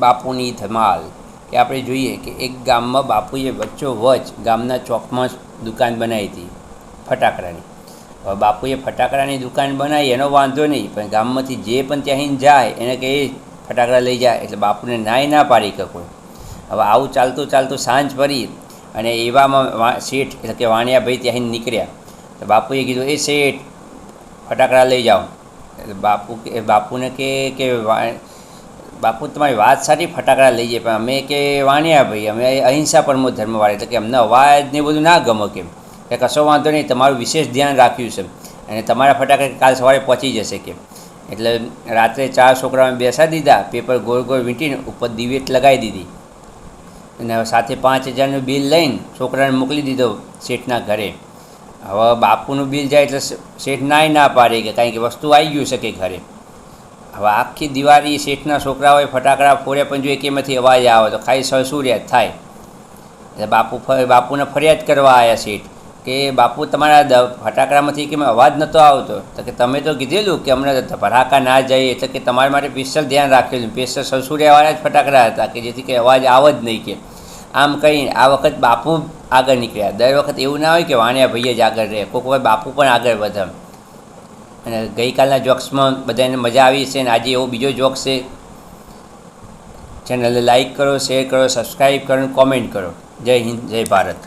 બાપુની ધમાલ કે આપણે જોઈએ કે એક ગામમાં બાપુએ વચ્ચોવચ ગામના ચોકમાં દુકાન બનાવી હતી ફટાકડાની. હવે બાપુએ ફટાકડાની દુકાન બનાવી એનો વાંધો નહીં, પણ ગામમાંથી જે પણ ત્યાં જાય એને કે એ ફટાકડા લઈ જાય એટલે બાપુને ના પાડી કે કોઈ. હવે આવું ચાલતું ચાલતું સાંજ પડી અને એવામાં શેઠ એટલે કે વાણિયાભાઈ ત્યાં નીકળ્યા. તો બાપુએ કીધું, એ શેઠ ફટાકડા લઈ જાઓ. એટલે બાપુને કે બાપુ તમારી વાત સારી, ફટાકડા લઈ જાય, પણ અમે કે વાણિયાભાઈ અમે અહિંસા પરમો ધર્મવાળા, એટલે કે અમને અવાજ ને બધું ના ગમે કેમ કે કશો વાંધો નહીં, તમારું વિશેષ ધ્યાન રાખ્યું છે અને તમારા ફટાકડા કાલ સવારે પહોંચી જશે કે. એટલે રાત્રે 4 છોકરાઓને બેસાડી દીધા, પેપર ગોળ ગોળ વીંટીને ઉપર દિવેટ લગાવી દીધી અને સાથે 5000નું બિલ લઈને છોકરાને મોકલી દીધો શેઠના ઘરે. હવે બાપુનું બિલ જાય એટલે શેઠ ના પાડે કે કારણ કે વસ્તુ આવી ગયું છે કે ઘરે. હવે આખી દિવાળી શેઠના છોકરાઓએ ફટાકડા ફોડ્યા પણ જોઈએ કે એમાંથી અવાજ આવે તો ખાલી સળસુરિયાત થાય. એટલે બાપુને ફરિયાદ કરવા આવ્યા શેઠ કે બાપુ તમારા ફટાકડામાંથી કેમ અવાજ નહોતો આવતો. તો કે તમે તો કીધેલું કે અમને ભડાકા ના જાય, એટલે કે તમારા માટે સ્પેશિયલ ધ્યાન રાખેલું, સ્પેશિયલ સળસુરિયાવાળા જ ફટાકડા હતા કે જેથી કે અવાજ આવે જ નહીં કે. આમ કહીને આ વખત બાપુ આગળ નીકળ્યા. દર વખત એવું ના હોય કે વાણિયાભાઈ જ આગળ રહે, કોઈક વખત બાપુ પણ આગળ વધે. અને ગઈકાલના જોક્સમાં બધાને મજા આવી છે અને આજે એવો બીજો જોક્સ છે. ચેનલને લાઈક કરો, શેર કરો, સબસ્ક્રાઈબ કરો, કોમેન્ટ કરો. જય હિન્દ, જય ભારત.